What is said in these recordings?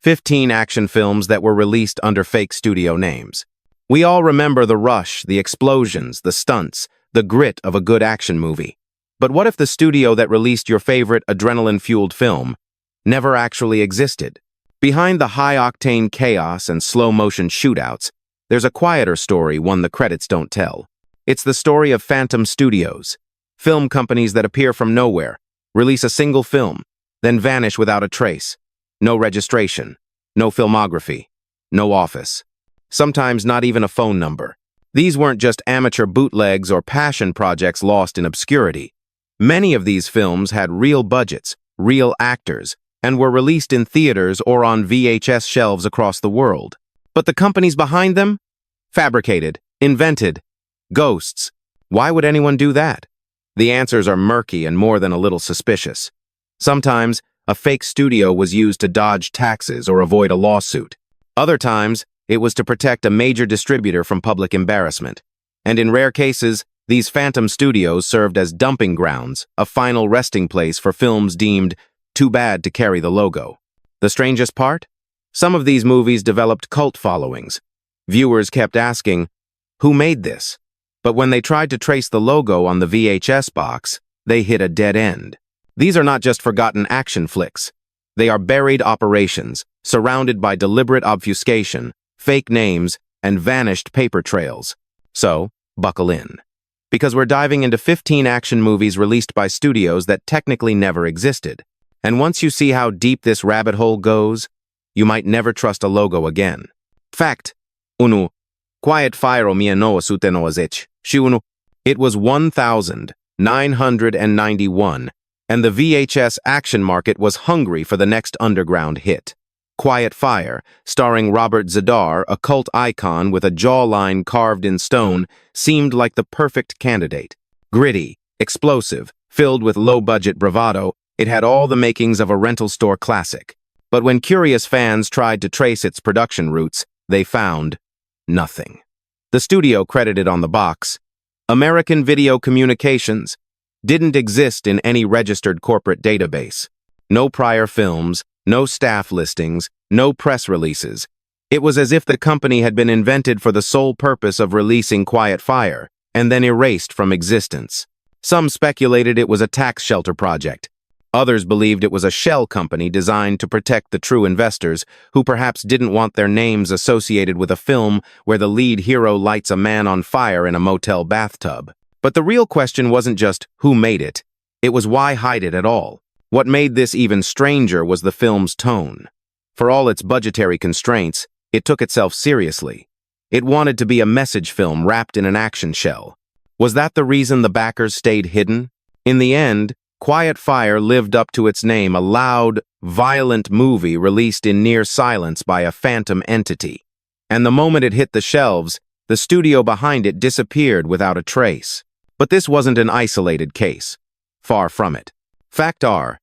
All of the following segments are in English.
15 action films that were released under fake studio names. We all remember the rush, the explosions, the stunts, the grit of a good action movie. But what if the studio that released your favorite adrenaline-fueled film never actually existed? Behind the high-octane chaos and slow-motion shootouts, there's a quieter story, one the credits don't tell. It's the story of phantom studios, film companies that appear from nowhere, release a single film, then vanish without a trace. No registration, no filmography, no office. Sometimes not even a phone number. These weren't just amateur bootlegs or passion projects lost in obscurity. Many of these films had real budgets, real actors, and were released in theaters or on VHS shelves across the world. But the companies behind them? Fabricated, invented, ghosts. Why would anyone do that? The answers are murky and more than a little suspicious. Sometimes, a fake studio was used to dodge taxes or avoid a lawsuit. Other times, it was to protect a major distributor from public embarrassment. And in rare cases, these phantom studios served as dumping grounds, a final resting place for films deemed too bad to carry the logo. The strangest part? Some of these movies developed cult followings. Viewers kept asking, who made this? But when they tried to trace the logo on the VHS box, they hit a dead end. These are not just forgotten action flicks. They are buried operations, surrounded by deliberate obfuscation, fake names, and vanished paper trails. So, buckle in. Because we're diving into 15 action movies released by studios that technically never existed. And once you see how deep this rabbit hole goes, you might never trust a logo again. Fact 1. Quiet Fire o Mia Noa Sute Noa Zech. It was 1991, and the VHS action market was hungry for the next underground hit. Quiet Fire, starring Robert Z'Dar, a cult icon with a jawline carved in stone, seemed like the perfect candidate. Gritty, explosive, filled with low-budget bravado, it had all the makings of a rental store classic. But when curious fans tried to trace its production roots, they found nothing. The studio credited on the box, American Video Communications, didn't exist in any registered corporate database. No prior films, no staff listings, no press releases. It was as if the company had been invented for the sole purpose of releasing Quiet Fire, and then erased from existence. Some speculated it was a tax shelter project. Others believed it was a shell company designed to protect the true investors, who perhaps didn't want their names associated with a film where the lead hero lights a man on fire in a motel bathtub. But the real question wasn't just who made it, it was why hide it at all. What made this even stranger was the film's tone. For all its budgetary constraints, it took itself seriously. It wanted to be a message film wrapped in an action shell. Was that the reason the backers stayed hidden? In the end, Quiet Fire lived up to its name, a loud, violent movie released in near silence by a phantom entity. And the moment it hit the shelves, the studio behind it disappeared without a trace. But this wasn't an isolated case. Far from it. Fact R.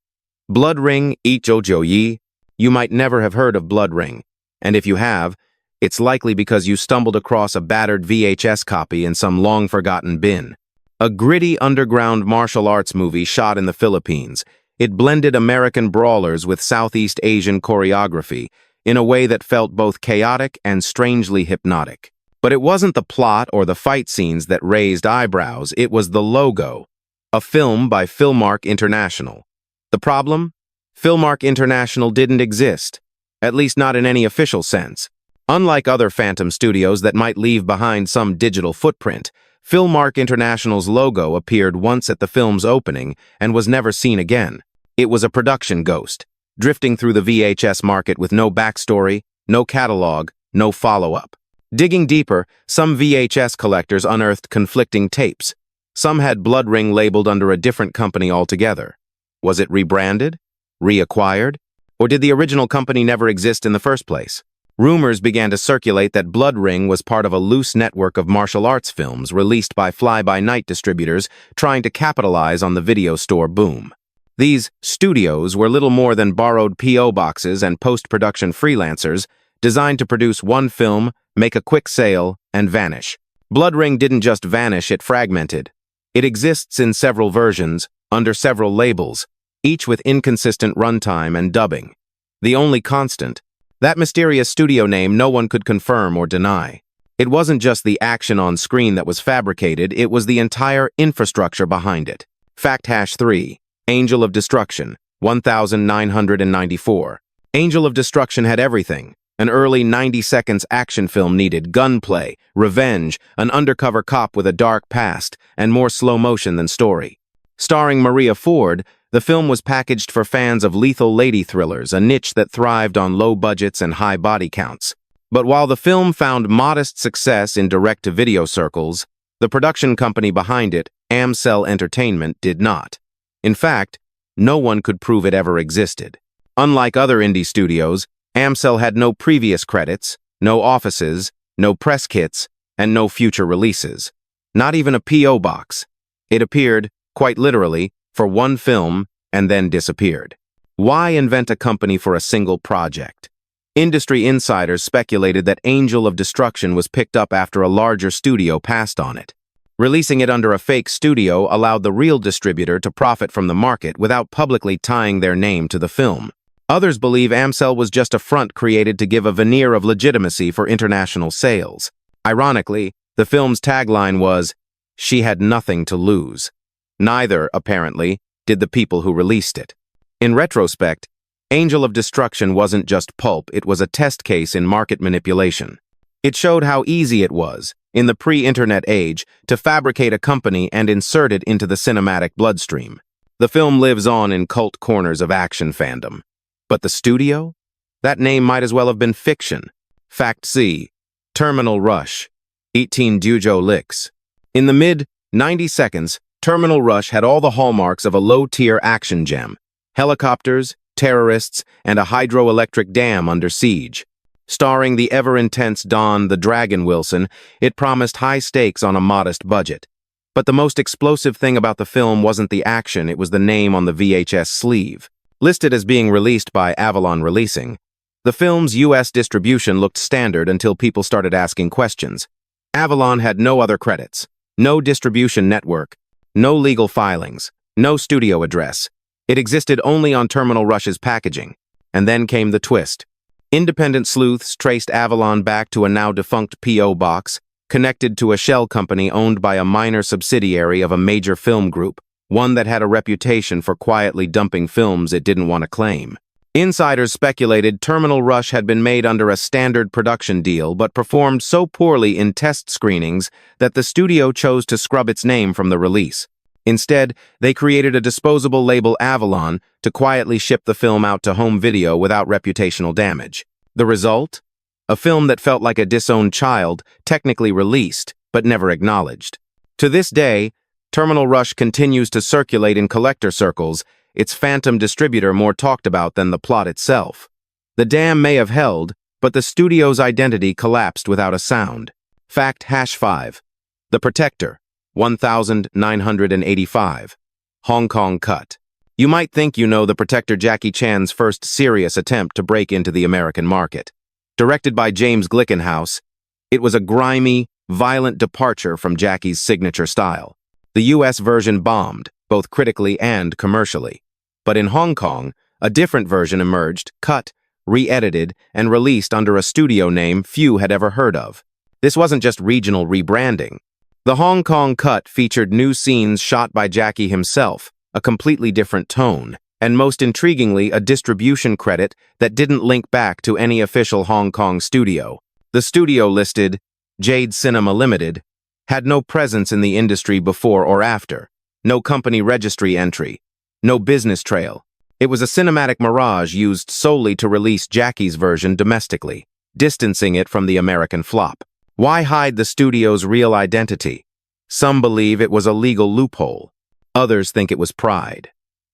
Blood Ring Icho Yi. You might never have heard of Blood Ring. And if you have, it's likely because you stumbled across a battered VHS copy in some long-forgotten bin. A gritty underground martial arts movie shot in the Philippines. It blended American brawlers with Southeast Asian choreography in a way that felt both chaotic and strangely hypnotic. But it wasn't the plot or the fight scenes that raised eyebrows, it was the logo. A film by Filmark International. The problem? Filmark International didn't exist, at least not in any official sense. Unlike other phantom studios that might leave behind some digital footprint, Filmark International's logo appeared once at the film's opening and was never seen again. It was a production ghost, drifting through the VHS market with no backstory, no catalog, no follow-up. Digging deeper, some VHS collectors unearthed conflicting tapes. Some had Blood Ring labeled under a different company altogether. Was it rebranded? Reacquired? Or did the original company never exist in the first place? Rumors began to circulate that Blood Ring was part of a loose network of martial arts films released by fly-by-night distributors trying to capitalize on the video store boom. These studios were little more than borrowed P.O. boxes and post-production freelancers designed to produce one film, make a quick sale, and vanish. Blood Ring didn't just vanish, it fragmented. It exists in several versions, under several labels, each with inconsistent runtime and dubbing. The only constant, That mysterious studio name no one could confirm or deny. It wasn't just the action on screen that was fabricated, it was the entire infrastructure behind it. Fact hash 3. Angel of Destruction, 1994. Angel of Destruction had everything. An early 90 seconds action film needed gunplay, revenge, an undercover cop with a dark past, and more slow motion than story. Starring Maria Ford, the film was packaged for fans of lethal lady thrillers, a niche that thrived on low budgets and high body counts. But while the film found modest success in direct-to-video circles, the production company behind it, Amcell Entertainment, did not. In fact, no one could prove it ever existed. Unlike other indie studios, Amcell had no previous credits, no offices, no press kits, and no future releases. Not even a P.O. box. It appeared, quite literally, for one film and then disappeared. Why invent a company for a single project? Industry insiders speculated that Angel of Destruction was picked up after a larger studio passed on it. Releasing it under a fake studio allowed the real distributor to profit from the market without publicly tying their name to the film. Others believe Amcell was just a front created to give a veneer of legitimacy for international sales. Ironically, the film's tagline was, "She had nothing to lose." Neither, apparently, did the people who released it. In retrospect, Angel of Destruction wasn't just pulp, it was a test case in market manipulation. It showed how easy it was, in the pre-internet age, to fabricate a company and insert it into the cinematic bloodstream. The film lives on in cult corners of action fandom. But the studio? That name might as well have been fiction. Fact C. Terminal Rush. 18 Dujo Licks. In the mid-90 seconds, Terminal Rush had all the hallmarks of a low-tier action gem. Helicopters, terrorists, and a hydroelectric dam under siege. Starring the ever-intense Don the Dragon Wilson, it promised high stakes on a modest budget. But the most explosive thing about the film wasn't the action, it was the name on the VHS sleeve. Listed as being released by Avalon Releasing, the film's U.S. distribution looked standard until people started asking questions. Avalon had no other credits, no distribution network, no legal filings, no studio address. It existed only on Terminal Rush's packaging. And then came the twist. Independent sleuths traced Avalon back to a now-defunct P.O. box, connected to a shell company owned by a minor subsidiary of a major film group, one that had a reputation for quietly dumping films it didn't want to claim. Insiders speculated Terminal Rush had been made under a standard production deal but performed so poorly in test screenings that the studio chose to scrub its name from the release. Instead, they created a disposable label Avalon to quietly ship the film out to home video without reputational damage. The result? A film that felt like a disowned child, technically released, but never acknowledged. To this day, Terminal Rush continues to circulate in collector circles, its phantom distributor more talked about than the plot itself. The dam may have held, but the studio's identity collapsed without a sound. Fact hash 5. The Protector. 1985. Hong Kong cut. You might think you know The Protector, Jackie Chan's first serious attempt to break into the American market. Directed by James Glickenhaus, it was a grimy, violent departure from Jackie's signature style. The U.S. version bombed, both critically and commercially. But in Hong Kong, a different version emerged, cut, re-edited, and released under a studio name few had ever heard of. This wasn't just regional rebranding. The Hong Kong cut featured new scenes shot by Jackie himself, a completely different tone, and most intriguingly, a distribution credit that didn't link back to any official Hong Kong studio. The studio listed, Jade Cinema Limited, had no presence in the industry before or after, no company registry entry, no business trail. It was a cinematic mirage used solely to release Jackie's version domestically, distancing it from the American flop. Why hide the studio's real identity? Some believe it was a legal loophole. Others think it was pride.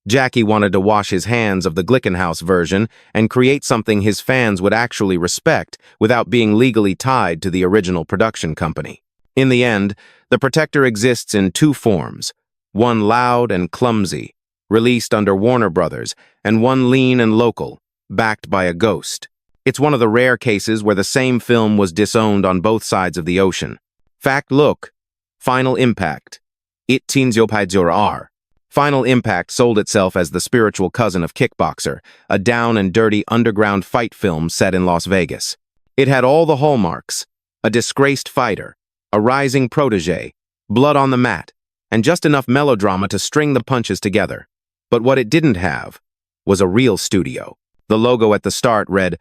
Jackie wanted to wash his hands of the Glickenhaus version and create something his fans would actually respect without being legally tied to the original production company. In the end, The Protector exists in two forms, one loud and clumsy, released under Warner Brothers, and one lean and local, backed by a ghost. It's one of the rare cases where the same film was disowned on both sides of the ocean. Fact look. Final impact. 18 R. Final Impact sold itself as the spiritual cousin of Kickboxer, a down-and-dirty underground fight film set in Las Vegas. It had all the hallmarks: a disgraced fighter, a rising protege, blood on the mat, and just enough melodrama to string the punches together. But what it didn't have was a real studio. The logo at the start read,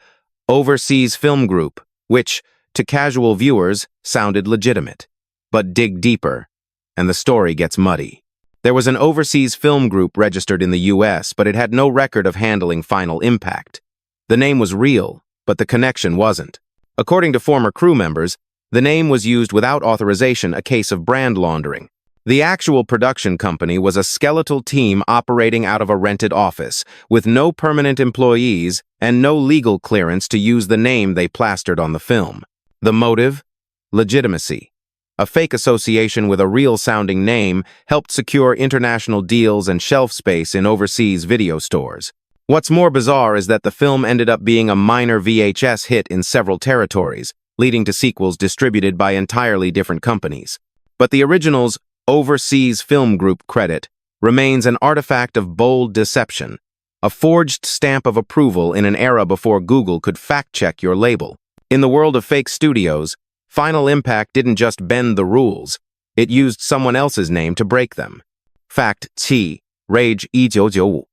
Overseas Film Group, which, to casual viewers, sounded legitimate. But dig deeper, and the story gets muddy. There was an Overseas Film Group registered in the US, but it had no record of handling Final Impact. The name was real, but the connection wasn't. According to former crew members, the name was used without authorization, a case of brand laundering. The actual production company was a skeletal team operating out of a rented office, with no permanent employees and no legal clearance to use the name they plastered on the film. The motive? Legitimacy. A fake association with a real-sounding name helped secure international deals and shelf space in overseas video stores. What's more bizarre is that the film ended up being a minor VHS hit in several territories, leading to sequels distributed by entirely different companies. But the original's Overseas Film Group credit remains an artifact of bold deception, a forged stamp of approval in an era before Google could fact-check your label. In the world of fake studios, Final Impact didn't just bend the rules, it used someone else's name to break them. Fact 2. Rage 1995.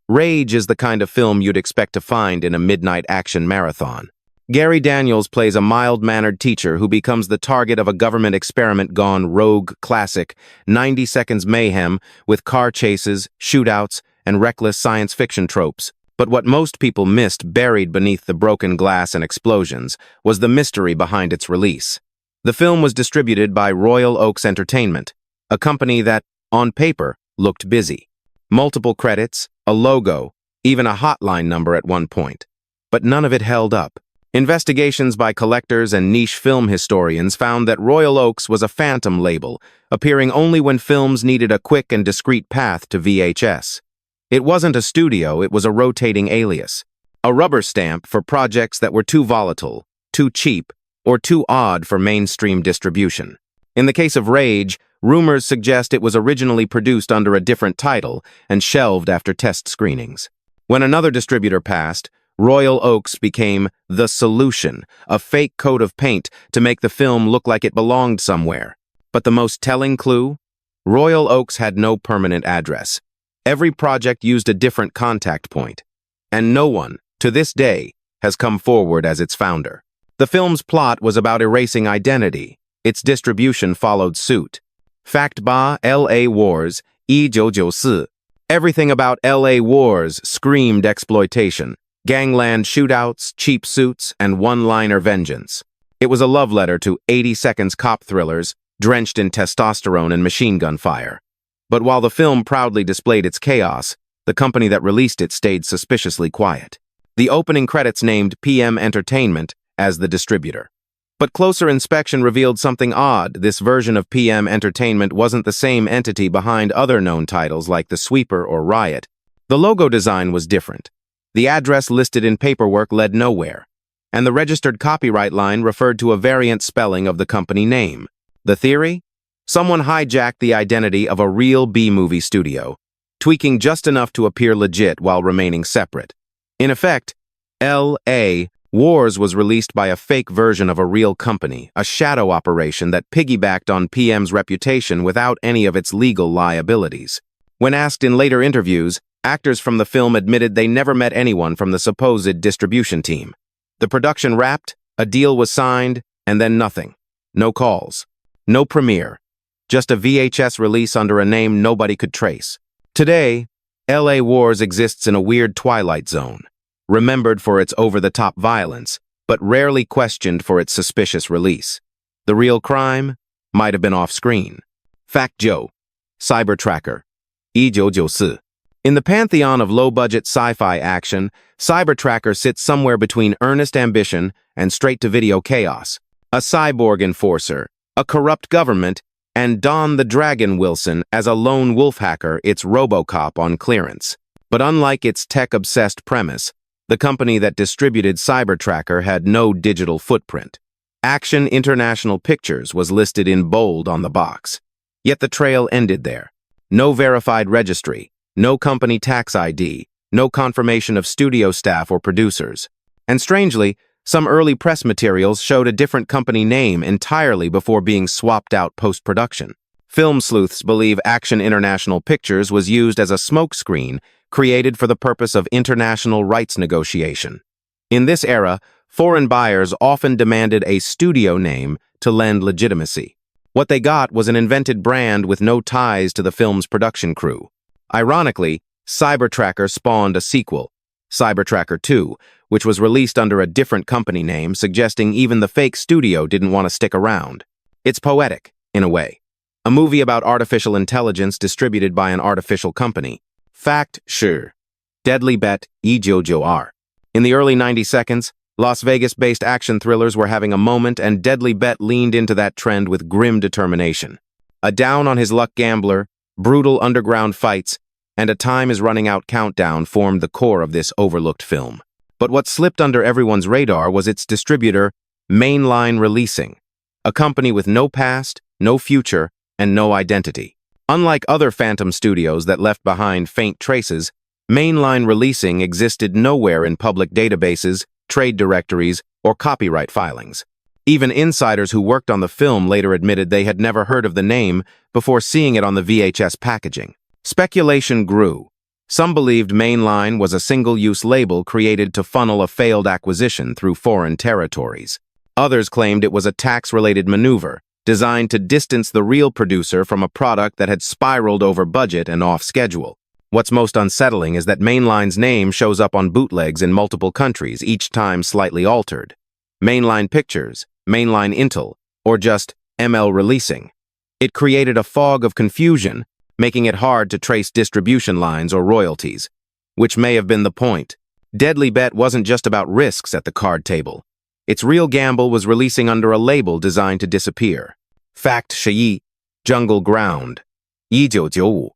Rage is the kind of film you'd expect to find in a midnight action marathon. Gary Daniels plays a mild-mannered teacher who becomes the target of a government experiment gone rogue classic, 90 seconds mayhem with car chases, shootouts, and reckless science fiction tropes. But what most people missed buried beneath the broken glass and explosions was the mystery behind its release. The film was distributed by Royal Oaks Entertainment, a company that, on paper, looked busy. Multiple credits, a logo, even a hotline number at one point. But none of it held up. Investigations by collectors and niche film historians found that Royal Oaks was a phantom label, appearing only when films needed a quick and discreet path to VHS. It wasn't a studio, it was a rotating alias, a rubber stamp for projects that were too volatile, too cheap, or too odd for mainstream distribution. In the case of Rage, rumors suggest it was originally produced under a different title and shelved after test screenings. When another distributor passed, Royal Oaks became The Solution, a fake coat of paint to make the film look like it belonged somewhere. But the most telling clue? Royal Oaks had no permanent address. Every project used a different contact point. And no one, to this day, has come forward as its founder. The film's plot was about erasing identity. Its distribution followed suit. Fact ba LA Wars, 1994. Everything about LA Wars screamed exploitation. Gangland shootouts, cheap suits, and one-liner vengeance. It was a love letter to 80 seconds cop thrillers, drenched in testosterone and machine gun fire. But while the film proudly displayed its chaos, the company that released it stayed suspiciously quiet. The opening credits named PM Entertainment as the distributor. But closer inspection revealed something odd. This version of PM Entertainment wasn't the same entity behind other known titles like The Sweeper or Riot. The logo design was different. The address listed in paperwork led nowhere, and the registered copyright line referred to a variant spelling of the company name. The theory? Someone hijacked the identity of a real B-movie studio, tweaking just enough to appear legit while remaining separate. In effect, L.A. Wars was released by a fake version of a real company, a shadow operation that piggybacked on PM's reputation without any of its legal liabilities. When asked in later interviews, actors from the film admitted they never met anyone from the supposed distribution team. The production wrapped, a deal was signed, and then nothing. No calls. No premiere. Just a VHS release under a name nobody could trace. Today, LA Wars exists in a weird twilight zone, remembered for its over-the-top violence, but rarely questioned for its suspicious release. The real crime might have been off-screen. Fact Joe. Cybertracker. 1994. In the pantheon of low-budget sci-fi action, Cybertracker sits somewhere between earnest ambition and straight-to-video chaos. A cyborg enforcer, a corrupt government, and Don the Dragon Wilson as a lone wolf hacker, it's RoboCop on clearance. But unlike its tech-obsessed premise, the company that distributed Cybertracker had no digital footprint. Action International Pictures was listed in bold on the box. Yet the trail ended there. No verified registry, no company tax ID, no confirmation of studio staff or producers. And strangely, some early press materials showed a different company name entirely before being swapped out post-production. Film sleuths believe Action International Pictures was used as a smokescreen created for the purpose of international rights negotiation. In this era, foreign buyers often demanded a studio name to lend legitimacy. What they got was an invented brand with no ties to the film's production crew. Ironically, Cybertracker spawned a sequel, Cybertracker 2, which was released under a different company name, suggesting even the fake studio didn't want to stick around. It's poetic, in a way. A movie about artificial intelligence distributed by an artificial company. Fact, sure. Deadly Bet, 1992. In the early 90 seconds, Las Vegas-based action thrillers were having a moment, and Deadly Bet leaned into that trend with grim determination. A down-on-his-luck gambler, brutal underground fights, and a time-is-running-out countdown formed the core of this overlooked film. But what slipped under everyone's radar was its distributor, Mainline Releasing, a company with no past, no future, and no identity. Unlike other phantom studios that left behind faint traces, Mainline Releasing existed nowhere in public databases, trade directories, or copyright filings. Even insiders who worked on the film later admitted they had never heard of the name before seeing it on the VHS packaging. Speculation grew. Some believed Mainline was a single-use label created to funnel a failed acquisition through foreign territories. Others claimed it was a tax-related maneuver, designed to distance the real producer from a product that had spiraled over budget and off schedule. What's most unsettling is that Mainline's name shows up on bootlegs in multiple countries, each time slightly altered. Mainline Pictures, Mainline Intel, or just ML Releasing. It created a fog of confusion, making it hard to trace distribution lines or royalties. Which may have been the point. Deadly Bet wasn't just about risks at the card table. Its real gamble was releasing under a label designed to disappear. Fact, 11, Jungle Ground. 1995.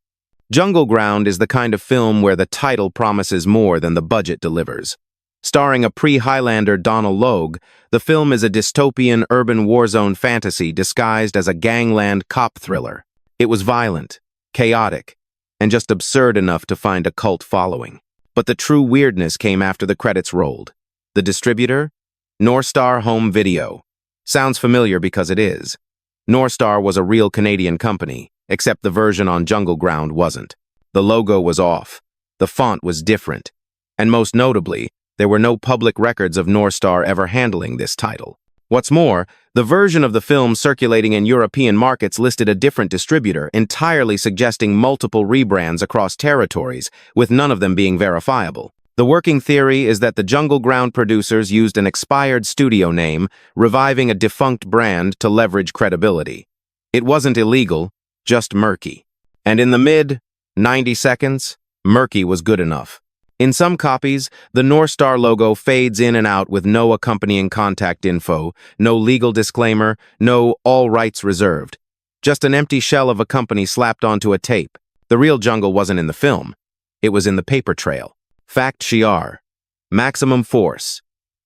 Jungle Ground is the kind of film where the title promises more than the budget delivers. Starring a pre-Highlander Donald Logue, the film is a dystopian urban warzone fantasy disguised as a gangland cop thriller. It was violent, chaotic, and just absurd enough to find a cult following. But the true weirdness came after the credits rolled. The distributor? North Star Home Video. Sounds familiar because it is. North Star was a real Canadian company, except the version on Jungle Ground wasn't. The logo was off. The font was different. And most notably, there were no public records of North Star ever handling this title. What's more, the version of the film circulating in European markets listed a different distributor, entirely suggesting multiple rebrands across territories, with none of them being verifiable. The working theory is that the Jungle Ground producers used an expired studio name, reviving a defunct brand to leverage credibility. It wasn't illegal, just murky. And in the mid-90 seconds, murky was good enough. In some copies, the North Star logo fades in and out with no accompanying contact info, no legal disclaimer, no all rights reserved. Just an empty shell of a company slapped onto a tape. The real jungle wasn't in the film. It was in the paper trail. Fact, Shiar. Maximum Force.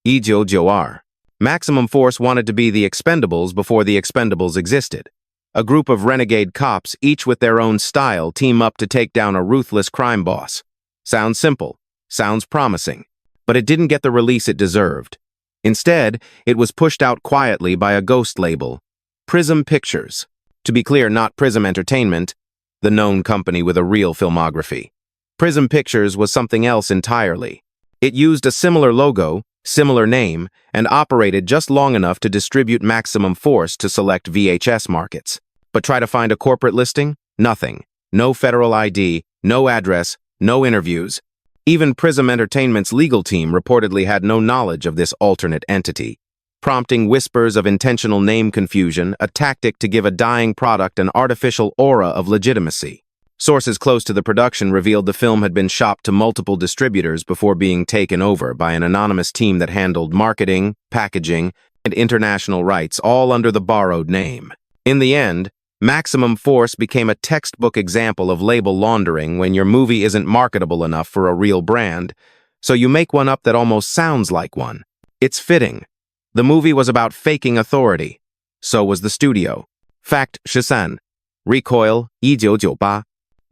1992. Maximum Force wanted to be the Expendables before the Expendables existed. A group of renegade cops, each with their own style, team up to take down a ruthless crime boss. Sounds simple. Sounds promising. But it didn't get the release it deserved. Instead, it was pushed out quietly by a ghost label, Prism Pictures. To be clear, not Prism Entertainment, the known company with a real filmography. Prism Pictures was something else entirely. It used a similar logo, similar name, and operated just long enough to distribute Maximum Force to select VHS markets. But try to find a corporate listing? Nothing. No federal ID, no address, no interviews. Even Prism Entertainment's legal team reportedly had no knowledge of this alternate entity, prompting whispers of intentional name confusion, a tactic to give a dying product an artificial aura of legitimacy. Sources close to the production revealed the film had been shopped to multiple distributors before being taken over by an anonymous team that handled marketing, packaging, and international rights, all under the borrowed name. In the end, Maximum Force became a textbook example of label laundering when your movie isn't marketable enough for a real brand, so you make one up that almost sounds like one. It's fitting. The movie was about faking authority. So was the studio. Fact, 13. Recoil, 1998.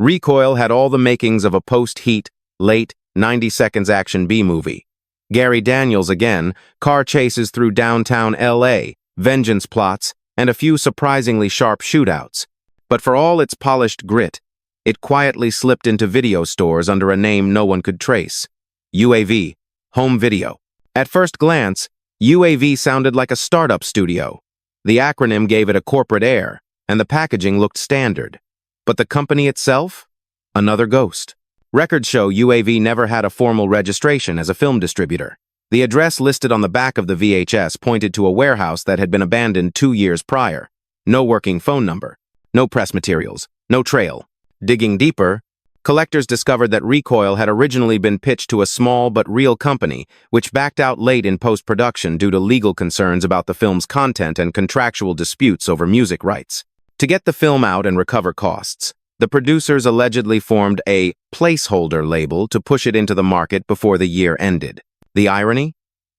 Recoil had all the makings of a post-Heat, late, 90 seconds action B-movie. Gary Daniels again, car chases through downtown L.A., vengeance plots, and a few surprisingly sharp shootouts. But for all its polished grit, it quietly slipped into video stores under a name no one could trace. UAV, Home Video. At first glance, UAV sounded like a startup studio. The acronym gave it a corporate air, and the packaging looked standard. But the company itself? Another ghost. Records show UAV never had a formal registration as a film distributor. The address listed on the back of the VHS pointed to a warehouse that had been abandoned 2 years prior. No working phone number. No press materials. No trail. Digging deeper, collectors discovered that Recoil had originally been pitched to a small but real company, which backed out late in post-production due to legal concerns about the film's content and contractual disputes over music rights. To get the film out and recover costs, the producers allegedly formed a placeholder label to push it into the market before the year ended. The irony?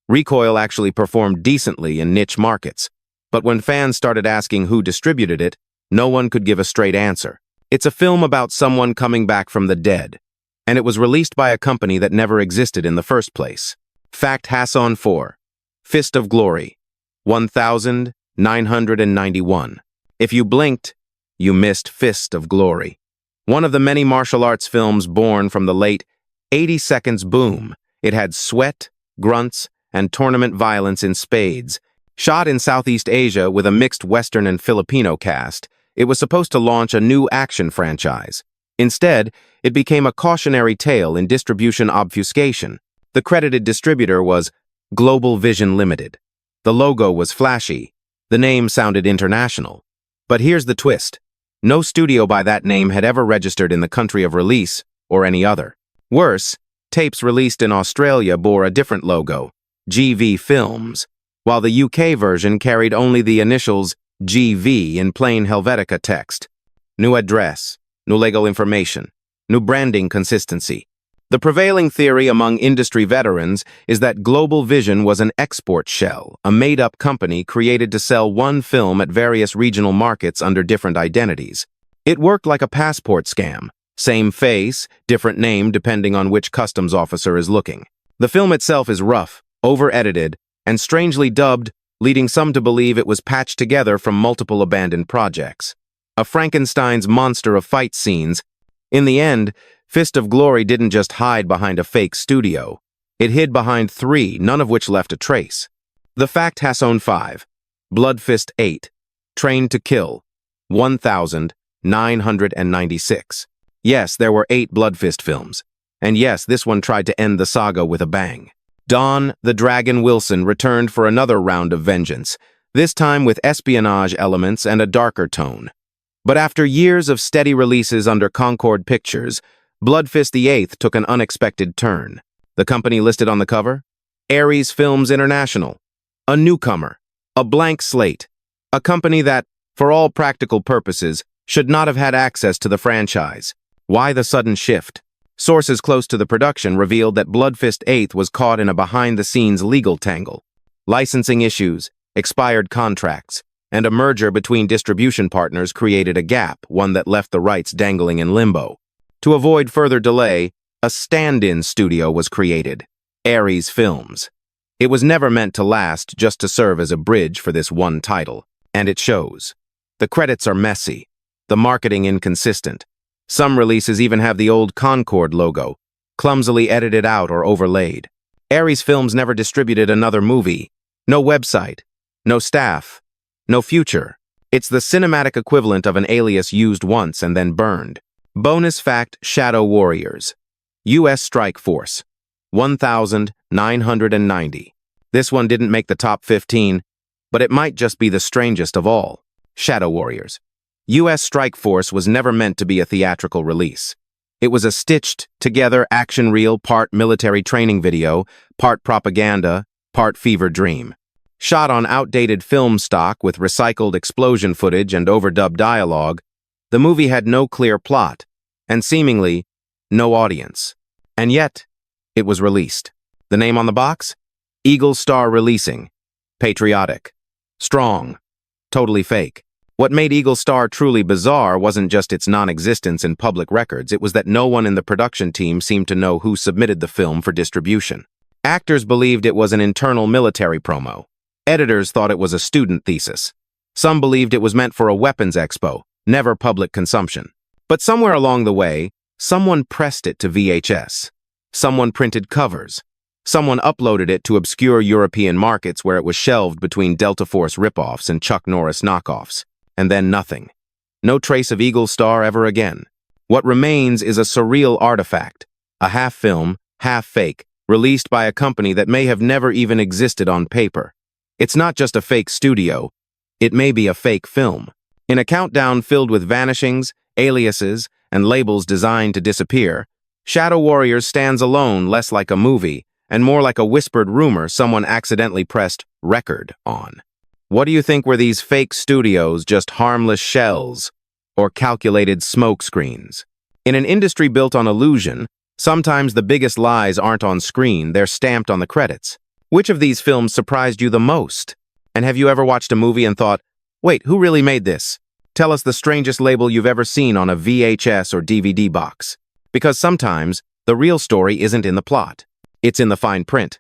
Recoil actually performed decently in niche markets, but when fans started asking who distributed it, no one could give a straight answer. It's a film about someone coming back from the dead, and it was released by a company that never existed in the first place. Fact Hasson 4. Fist of Glory. 1991. If you blinked, you missed Fist of Glory. One of the many martial arts films born from the late 80 seconds boom. It had sweat, grunts, and tournament violence in spades. Shot in Southeast Asia with a mixed Western and Filipino cast, it was supposed to launch a new action franchise. Instead, it became a cautionary tale in distribution obfuscation. The credited distributor was Global Vision Limited. The logo was flashy. The name sounded international. But here's the twist. No studio by that name had ever registered in the country of release or any other. Worse, tapes released in Australia bore a different logo, GV Films, while the UK version carried only the initials GV in plain Helvetica text. New address, new legal information, new branding consistency. The prevailing theory among industry veterans is that Global Vision was an export shell, a made-up company created to sell one film at various regional markets under different identities. It worked like a passport scam. Same face, different name depending on which customs officer is looking. The film itself is rough, over-edited, and strangely dubbed, leading some to believe it was patched together from multiple abandoned projects. A Frankenstein's monster of fight scenes. In the end, Fist of Glory didn't just hide behind a fake studio. It hid behind 3, none of which left a trace. The Fact Hasson 5. Blood Fist 8. Trained to Kill. 1996. Yes, there were 8 Blood Fist films. And yes, this one tried to end the saga with a bang. Don the Dragon Wilson returned for another round of vengeance, this time with espionage elements and a darker tone. But after years of steady releases under Concord Pictures, Bloodfist VIII took an unexpected turn. The company listed on the cover? Ares Films International. A newcomer. A blank slate. A company that, for all practical purposes, should not have had access to the franchise. Why the sudden shift? Sources close to the production revealed that Bloodfist VIII was caught in a behind-the-scenes legal tangle. Licensing issues, expired contracts, and a merger between distribution partners created a gap, one that left the rights dangling in limbo. To avoid further delay, a stand-in studio was created, Ares Films. It was never meant to last, just to serve as a bridge for this one title, and it shows. The credits are messy, the marketing inconsistent. Some releases even have the old Concord logo, clumsily edited out or overlaid. Ares Films never distributed another movie. No website, no staff, no future. It's the cinematic equivalent of an alias used once and then burned. Bonus fact: Shadow Warriors. U.S. Strike Force. 1990. This one didn't make the top 15, but it might just be the strangest of all. Shadow Warriors. U.S. Strike Force was never meant to be a theatrical release. It was a stitched-together action reel, part military training video, part propaganda, part fever dream. Shot on outdated film stock with recycled explosion footage and overdubbed dialogue, the movie had no clear plot, and seemingly no audience. And yet, it was released. The name on the box? Eagle Star Releasing. Patriotic. Strong. Totally fake. What made Eagle Star truly bizarre wasn't just its non-existence in public records, it was that no one in the production team seemed to know who submitted the film for distribution. Actors believed it was an internal military promo. Editors thought it was a student thesis. Some believed it was meant for a weapons expo, never public consumption. But somewhere along the way, someone pressed it to VHS. Someone printed covers. Someone uploaded it to obscure European markets where it was shelved between Delta Force ripoffs and Chuck Norris knockoffs. And then nothing. No trace of Eagle Star ever again. What remains is a surreal artifact, a half-film, half-fake, released by a company that may have never even existed on paper. It's not just a fake studio, it may be a fake film. In a countdown filled with vanishings, aliases, and labels designed to disappear, Shadow Warriors stands alone, less like a movie, and more like a whispered rumor someone accidentally pressed record on. What do you think, were these fake studios just harmless shells or calculated smokescreens? In an industry built on illusion, sometimes the biggest lies aren't on screen, they're stamped on the credits. Which of these films surprised you the most? And have you ever watched a movie and thought, wait, who really made this? Tell us the strangest label you've ever seen on a VHS or DVD box. Because sometimes, the real story isn't in the plot. It's in the fine print.